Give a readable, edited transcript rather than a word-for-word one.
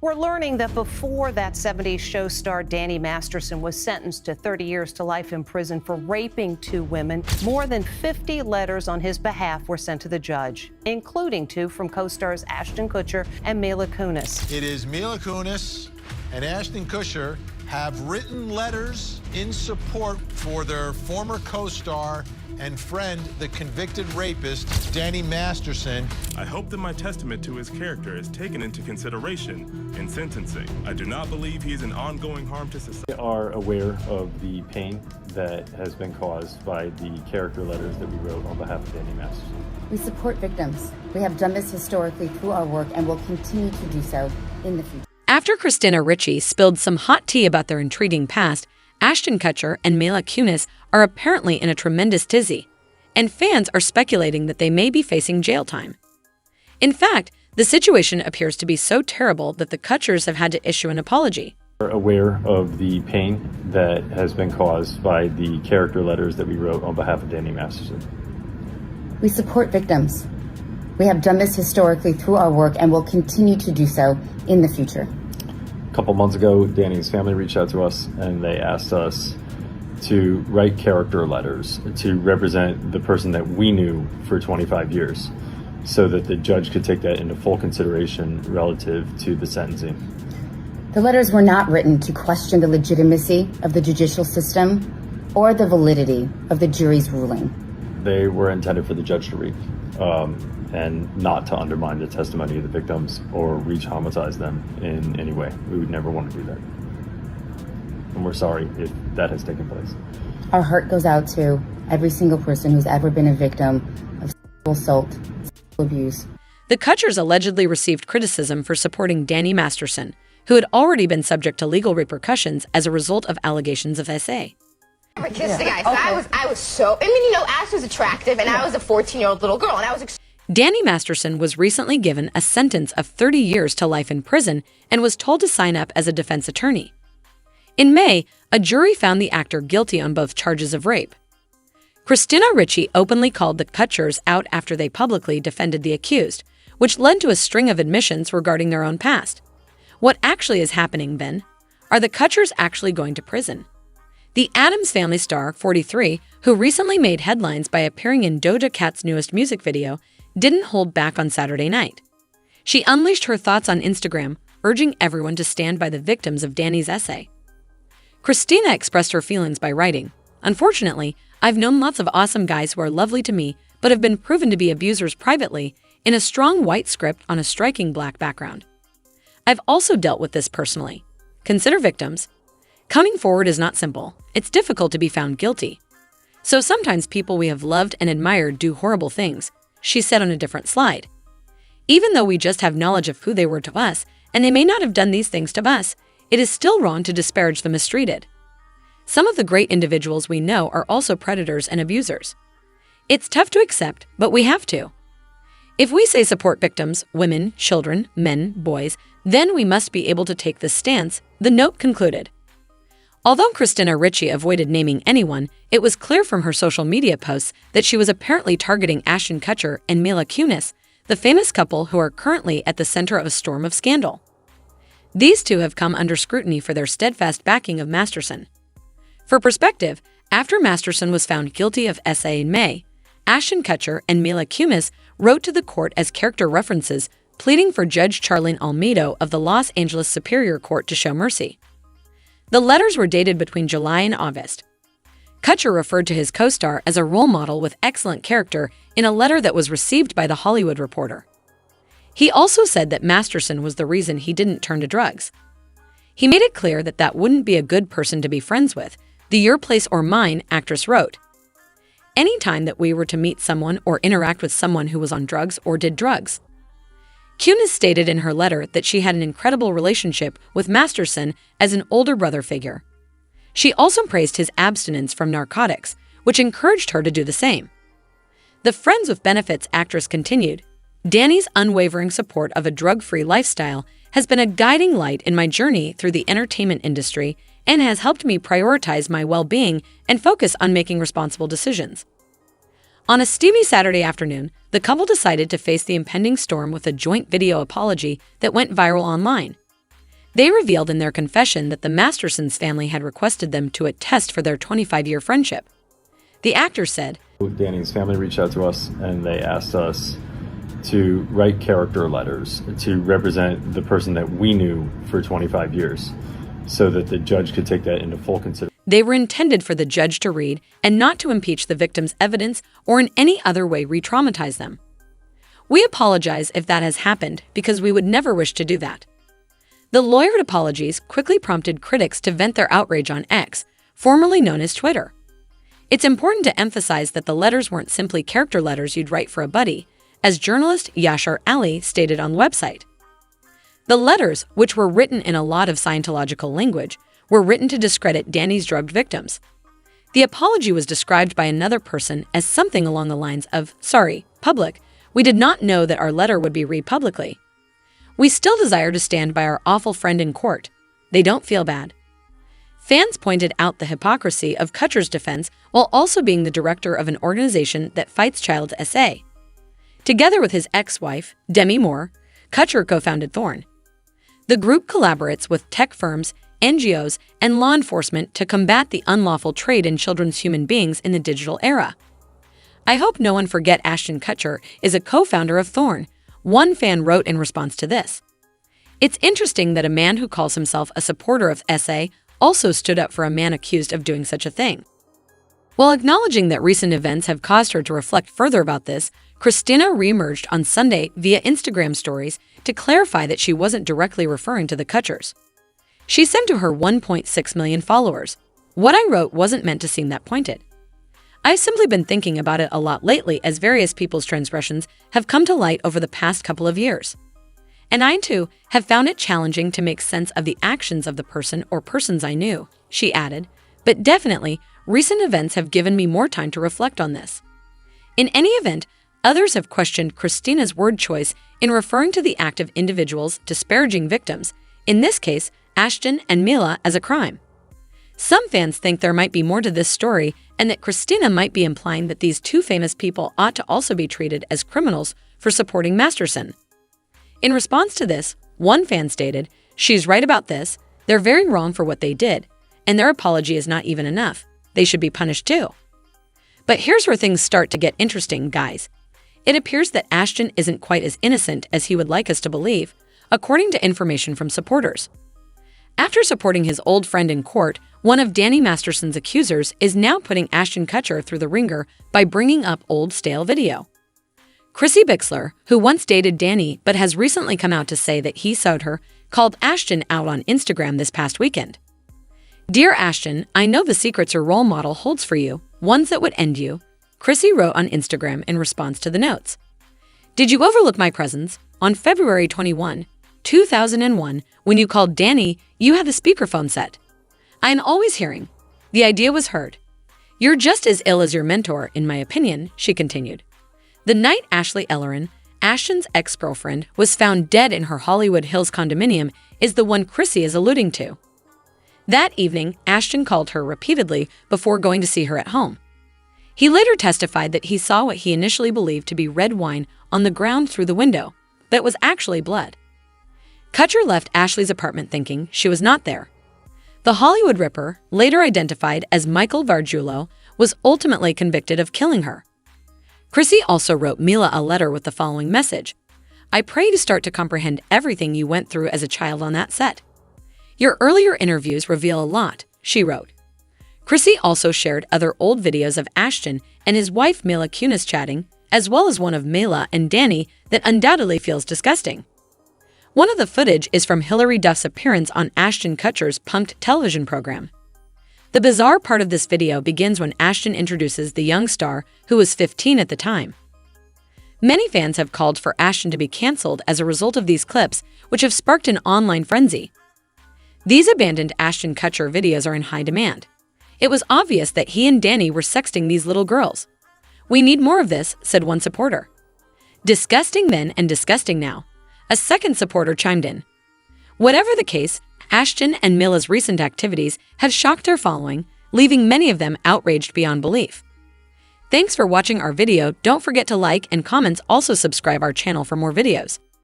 We're learning that before that 70s show star Danny Masterson was sentenced to 30 years to life in prison for raping two women, more than 50 letters on his behalf were sent to the judge, including two from co-stars Ashton Kutcher and Mila Kunis. It is Mila Kunis and Ashton Kutcher have written letters in support for their former co-star and friend, the convicted rapist, Danny Masterson. I hope that my testament to his character is taken into consideration in sentencing. I do not believe he is an ongoing harm to society. We are aware of the pain that has been caused by the character letters that we wrote on behalf of Danny Masterson. We support victims. We have done this historically through our work and will continue to do so in the future. After Christina Ricci spilled some hot tea about their intriguing past, Ashton Kutcher and Mila Kunis are apparently in a tremendous tizzy, and fans are speculating that they may be facing jail time. In fact, the situation appears to be so terrible that the Kutchers have had to issue an apology. We're aware of the pain that has been caused by the character letters that we wrote on behalf of Danny Masterson. We support victims. We have done this historically through our work and will continue to do so in the future. A couple months ago, Danny's family reached out to us and they asked us to write character letters to represent the person that we knew for 25 years so that the judge could take that into full consideration relative to the sentencing. The letters were not written to question the legitimacy of the judicial system or the validity of the jury's ruling. They were intended for the judge to read and not to undermine the testimony of the victims or re-traumatize them in any way. We would never want to do that. And we're sorry if that has taken place. Our heart goes out to every single person who's ever been a victim of sexual assault, sexual abuse. The Kutchers allegedly received criticism for supporting Danny Masterson, who had already been subject to legal repercussions as a result of allegations of SA. I never kissed the guy, so I was so, Ash was attractive, and I was a 14-year-old little girl, and I was Danny Masterson was recently given a sentence of 30 years to life in prison and was told to sign up as a defense attorney. In May, a jury found the actor guilty on both charges of rape. Christina Ricci openly called the Kutchers out after they publicly defended the accused, which led to a string of admissions regarding their own past. What actually is happening, Ben? Are the Kutchers actually going to prison? The Addams Family star, 43, who recently made headlines by appearing in Doja Cat's newest music video, didn't hold back on Saturday night. She unleashed her thoughts on Instagram, urging everyone to stand by the victims of Danny's essay. Christina expressed her feelings by writing, "Unfortunately, I've known lots of awesome guys who are lovely to me, but have been proven to be abusers privately," in a strong white script on a striking black background. "I've also dealt with this personally. Consider victims. Coming forward is not simple. It's difficult to be found guilty. So sometimes people we have loved and admired do horrible things," she said on a different slide. "Even though we just have knowledge of who they were to us, and they may not have done these things to us, it is still wrong to disparage the mistreated. Some of the great individuals we know are also predators and abusers. It's tough to accept, but we have to. If we say support victims, women, children, men, boys, then we must be able to take this stance," the note concluded. Although Christina Ricci avoided naming anyone, it was clear from her social media posts that she was apparently targeting Ashton Kutcher and Mila Kunis, the famous couple who are currently at the center of a storm of scandal. These two have come under scrutiny for their steadfast backing of Masterson. For perspective, after Masterson was found guilty of SA in May, Ashton Kutcher and Mila Kunis wrote to the court as character references, pleading for Judge Charlene Almeida of the Los Angeles Superior Court to show mercy. The letters were dated between July and August. Kutcher referred to his co-star as a role model with excellent character in a letter that was received by The Hollywood Reporter. He also said that Masterson was the reason he didn't turn to drugs. He made it clear that that wouldn't be a good person to be friends with, the Your Place or Mine actress wrote. "Any time that we were to meet someone or interact with someone who was on drugs or did drugs." Kunis stated in her letter that she had an incredible relationship with Masterson as an older brother figure. She also praised his abstinence from narcotics, which encouraged her to do the same. The Friends with Benefits actress continued, "Danny's unwavering support of a drug-free lifestyle has been a guiding light in my journey through the entertainment industry and has helped me prioritize my well-being and focus on making responsible decisions." On a steamy Saturday afternoon, the couple decided to face the impending storm with a joint video apology that went viral online. They revealed in their confession that the Mastersons family had requested them to attest for their 25-year friendship. The actor said, Danny's family reached out to us and they asked us to write character letters to represent the person that we knew for 25 years so that the judge could take that into full consideration. They were intended for the judge to read and not to impeach the victim's evidence or in any other way re-traumatize them. We apologize if that has happened because we would never wish to do that. The lawyered apologies quickly prompted critics to vent their outrage on X, formerly known as Twitter. It's important to emphasize that the letters weren't simply character letters you'd write for a buddy, as journalist Yashar Ali stated on the website. The letters, which were written in a lot of Scientological language, were written to discredit Danny's drugged victims. The apology was described by another person as something along the lines of, "Sorry, public, we did not know that our letter would be read publicly. We still desire to stand by our awful friend in court. They don't feel bad." Fans pointed out the hypocrisy of Kutcher's defense while also being the director of an organization that fights child SA. Together with his ex-wife, Demi Moore, Kutcher co-founded Thorn. The group collaborates with tech firms, NGOs, and law enforcement to combat the unlawful trade in children's human beings in the digital era. I hope no one forget Ashton Kutcher is a co-founder of Thorn, one fan wrote in response to this. It's interesting that a man who calls himself a supporter of SA also stood up for a man accused of doing such a thing. While acknowledging that recent events have caused her to reflect further about this, Christina reemerged on Sunday via Instagram stories to clarify that she wasn't directly referring to the Kutchers. She said to her 1.6 million followers, "What I wrote wasn't meant to seem that pointed. I've simply been thinking about it a lot lately as various people's transgressions have come to light over the past couple of years. And I, too, have found it challenging to make sense of the actions of the person or persons I knew," she added, "but definitely, recent events have given me more time to reflect on this." In any event, others have questioned Christina's word choice in referring to the act of individuals disparaging victims, in this case, Ashton and Mila, as a crime. Some fans think there might be more to this story and that Christina might be implying that these two famous people ought to also be treated as criminals for supporting Masterson. In response to this, one fan stated, "She's right about this, they're very wrong for what they did, and their apology is not even enough. They should be punished too." But here's where things start to get interesting, guys. It appears that Ashton isn't quite as innocent as he would like us to believe, according to information from supporters. After supporting his old friend in court, one of Danny Masterson's accusers is now putting Ashton Kutcher through the ringer by bringing up old stale video. Chrissy Bixler, who once dated Danny but has recently come out to say that he sewed her, called Ashton out on Instagram this past weekend. "Dear Ashton, I know the secrets your role model holds for you, ones that would end you," Chrissy wrote on Instagram in response to the notes. "Did you overlook my presence? On February 21, 2001, when you called Danny, you had the speakerphone set. I am always hearing. The idea was heard. You're just as ill as your mentor, in my opinion," she continued. The night Ashley Ellerin, Ashton's ex-girlfriend, was found dead in her Hollywood Hills condominium is the one Chrissy is alluding to. That evening, Ashton called her repeatedly before going to see her at home. He later testified that he saw what he initially believed to be red wine on the ground through the window, that was actually blood. Kutcher left Ashley's apartment thinking she was not there. The Hollywood Ripper, later identified as Michael Vargiulo, was ultimately convicted of killing her. Chrissy also wrote Mila a letter with the following message: "I pray to start to comprehend everything you went through as a child on that set. Your earlier interviews reveal a lot," she wrote. Chrissy also shared other old videos of Ashton and his wife Mila Kunis chatting, as well as one of Mila and Danny that undoubtedly feels disgusting. One of the footage is from Hilary Duff's appearance on Ashton Kutcher's Punk'd television program. The bizarre part of this video begins when Ashton introduces the young star, who was 15 at the time. Many fans have called for Ashton to be canceled as a result of these clips, which have sparked an online frenzy. These abandoned Ashton Kutcher videos are in high demand. It was obvious that he and Danny were sexting these little girls. "We need more of this," said one supporter. "Disgusting then and disgusting now," a second supporter chimed in. Whatever the case, Ashton and Mila's recent activities have shocked their following, leaving many of them outraged beyond belief. Thanks for watching our video. Don't forget to like and comment. Also subscribe our channel for more videos.